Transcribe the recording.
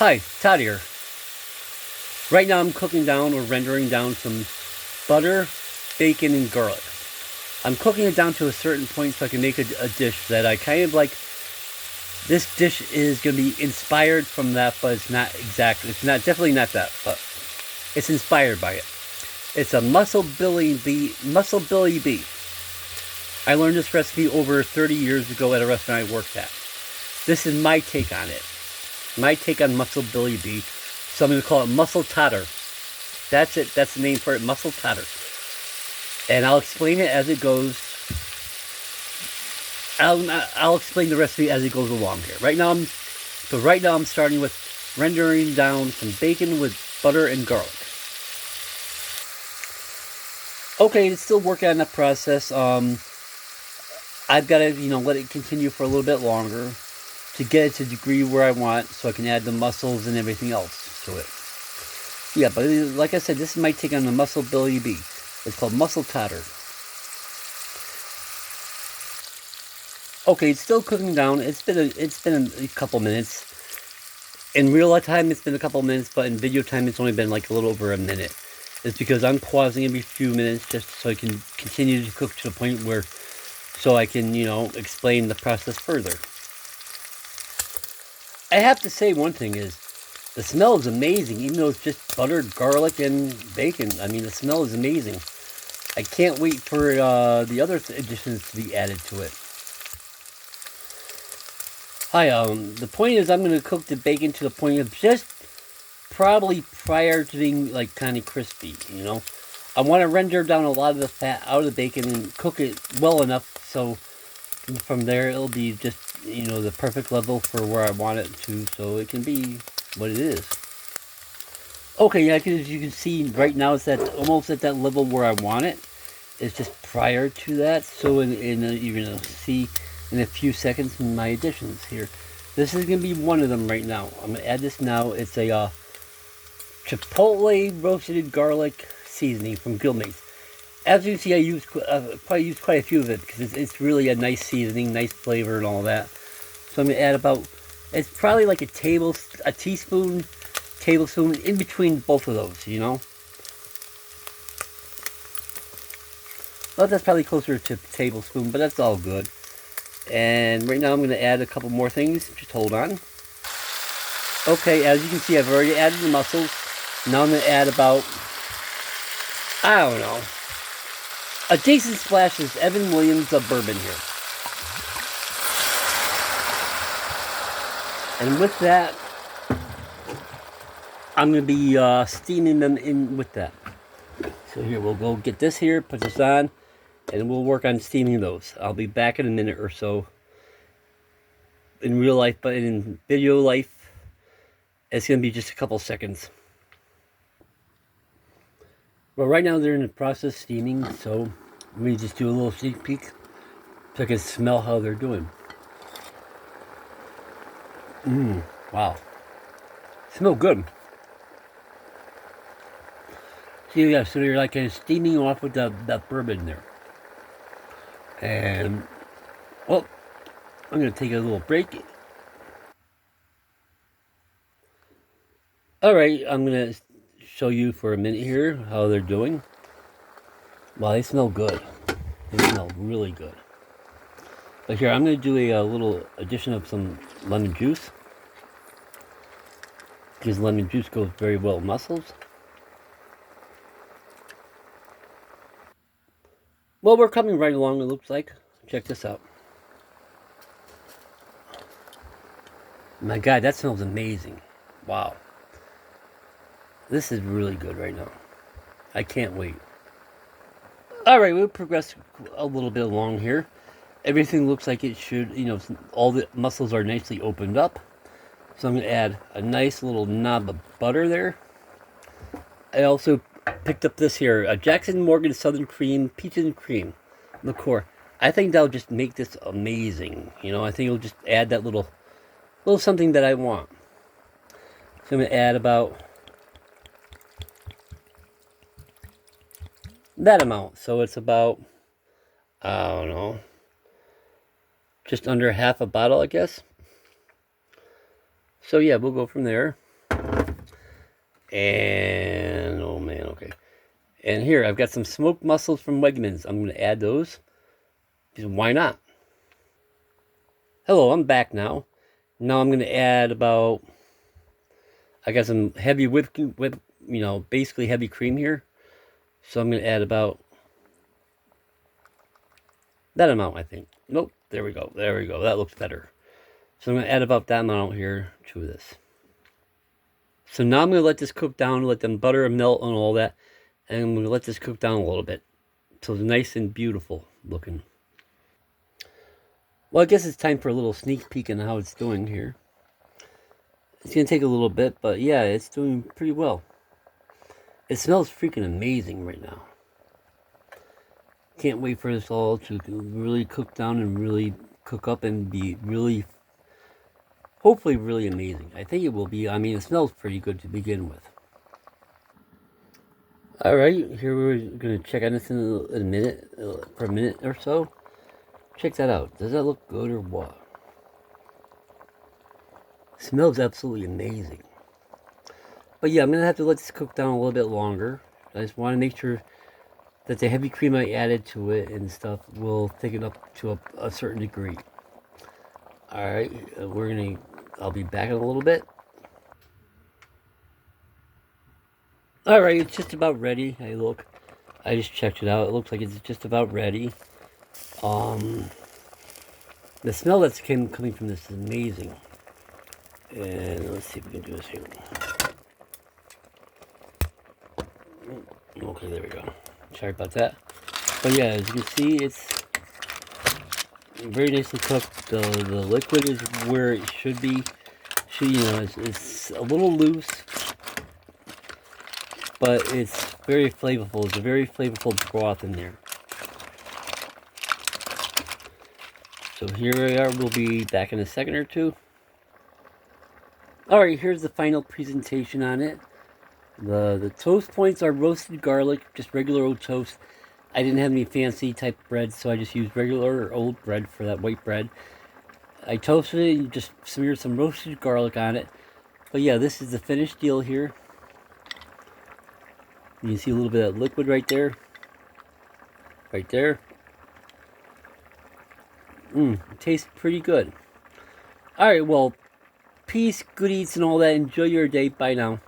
Hi, Todd here. Right now I'm cooking down or rendering down some butter, bacon, and garlic. I'm cooking it down to a certain point so I can make a dish that I kind of like. This dish is going to be inspired from that, but it's not exactly. It's not definitely not that, but it's inspired by it. It's a Mussel Billy beef. I learned this recipe over 30 years ago at a restaurant I worked at. This is my take on it. My take on Mussel Billy beef. So I'm going to call it Mussels Todder. That's it. That's the name for it, Mussels Todder. And I'll explain it as it goes. I'll explain the recipe as it goes along here. Right now I'm starting with rendering down some bacon with butter and garlic. Okay, it's still working on that process. I've got to let it continue for a little bit longer to get it to the degree where I want, so I can add the mussels and everything else to it. Yeah, but like I said, this is my take on the Mussel Billy beef. It's called Mussels Todder. Okay, it's still cooking down. It's been a couple minutes. In real time, it's been a couple minutes, but in video time, it's only been like a little over a minute. It's because I'm pausing every few minutes just so I can continue to cook to the point where, so I can explain the process further. I have to say one thing is, the smell is amazing, even though it's just butter, garlic, and bacon. I mean, the smell is amazing. I can't wait for the other additions to be added to it. Hi, the point is I'm going to cook the bacon to the point of just probably prior to being like kind of crispy, I want to render down a lot of the fat out of the bacon and cook it well enough so from there it'll be just, the perfect level for where I want it to, so it can be what it is. Okay, as you can see right now it's almost at that level where I want it. It's just prior to that, so you're going to see in a few seconds my additions here. This is going to be one of them right now. I'm going to add this now. It's a chipotle roasted garlic seasoning from Guilmates. As you can see, I probably used quite a few of it because it's really a nice seasoning, nice flavor and all that. So I'm going to add it's probably like a tablespoon in between both of those, Well, that's probably closer to a tablespoon, but that's all good. And right now I'm going to add a couple more things. Just hold on. Okay, as you can see, I've already added the mussels. Now I'm going to add about, I don't know, a decent splash of Evan Williams of bourbon here. And with that, I'm going to be steaming them in with that. So here, we'll go get this here, put this on, and we'll work on steaming those. I'll be back in a minute or so. In real life, but in video life, it's going to be just a couple seconds. Well, right now they're in the process of steaming, so let me just do a little sneak peek so I can smell how they're doing. Wow. Smell good. See, yeah, so they're like kind of steaming off with that bourbon there. And, well, I'm going to take a little break. Alright, I'm going to show you for a minute here how they're doing. Wow, they smell good. They smell really good. But here, I'm going to do a little addition of some lemon juice. Because lemon juice goes very well with mussels. Well, we're coming right along, it looks like. Check this out. My God, that smells amazing. Wow. This is really good right now. I can't wait. Alright, we'll progress a little bit along here. Everything looks like it should, all the mussels are nicely opened up. So I'm going to add a nice little knob of butter there. I also picked up this here, a Jackson Morgan Southern Cream Peaches and Cream liqueur. I think that'll just make this amazing. I think it'll just add that little something that I want. So I'm going to add about that amount. So it's about, I don't know, just under half a bottle, I guess. So yeah, we'll go from there. And, oh man, okay. And here, I've got some smoked mussels from Wegmans. I'm going to add those. Because why not? Hello, I'm back now. Now I'm going to add about, I got some heavy basically heavy cream here. So I'm going to add about that amount, I think. Nope, there we go. There we go. That looks better. So I'm going to add about that amount here to this. So now I'm going to let this cook down, let them butter and melt and all that. And I'm going to let this cook down a little bit. So it's nice and beautiful looking. Well, I guess it's time for a little sneak peek on how it's doing here. It's going to take a little bit, but yeah, it's doing pretty well. It smells freaking amazing right now. Can't wait for this all to really cook down and really cook up and be really, hopefully really amazing. I think it will be. I mean, it smells pretty good to begin with. Alright, here we're going to check on this in a minute, for a minute or so. Check that out. Does that look good or what? Smells absolutely amazing. But yeah, I'm going to have to let this cook down a little bit longer. I just want to make sure that the heavy cream I added to it and stuff will thicken up to a certain degree. Alright, I'll be back in a little bit. Alright, it's just about ready. I just checked it out. It looks like it's just about ready. The smell that's coming from this is amazing. And let's see if we can do this here. Okay, there we go. Sorry about that. But yeah, as you can see, it's very nicely cooked. The liquid is where it should be. It's a little loose, but it's very flavorful. It's a very flavorful broth in there. So here we are. We'll be back in a second or two. Alright, here's the final presentation on it. The toast points are roasted garlic, just regular old toast. I didn't have any fancy type bread, so I just used regular old bread for that white bread. I toasted it and just smeared some roasted garlic on it. But yeah, this is the finished deal here. You can see a little bit of liquid right there. Right there. It tastes pretty good. Alright, well, peace, good eats, and all that. Enjoy your day. Bye now.